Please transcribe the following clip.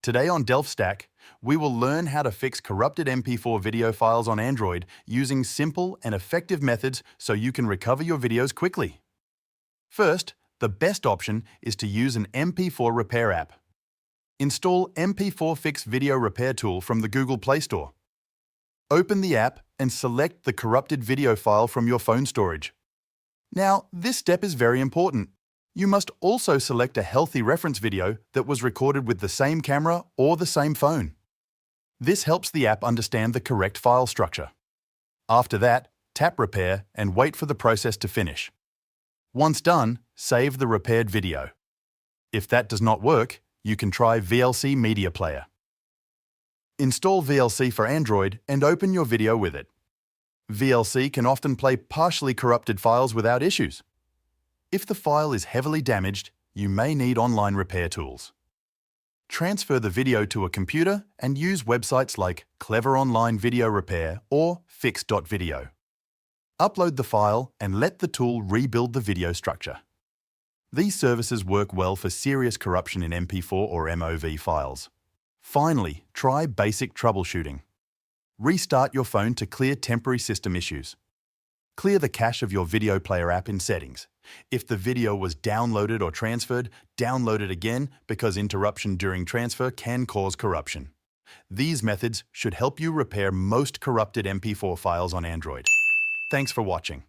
Today on DelphStack, we will learn how to fix corrupted MP4 video files on Android using simple and effective methods so you can recover your videos quickly. First, the best option is to use an MP4 Repair App. Install MP4 Fix Video Repair tool from the Google Play Store. Open the app and select the corrupted video file from your phone storage. Now, this step is very important. You must also select a healthy reference video that was recorded with the same camera or the same phone. This helps the app understand the correct file structure. After that, tap Repair and wait for the process to finish. Once done, save the repaired video. If that does not work, you can try VLC Media Player. Install VLC for Android and open your video with it. VLC can often play partially corrupted files without issues. If the file is heavily damaged, you may need online repair tools. Transfer the video to a computer and use websites like Clever Online Video Repair or Fix.video. Upload the file and let the tool rebuild the video structure. These services work well for serious corruption in MP4 or MOV files. Finally, try basic troubleshooting. Restart your phone to clear temporary system issues. Clear the cache of your video player app in Settings. If the video was downloaded or transferred, download it again because interruption during transfer can cause corruption. These methods should help you repair most corrupted MP4 files on Android. Thanks for watching.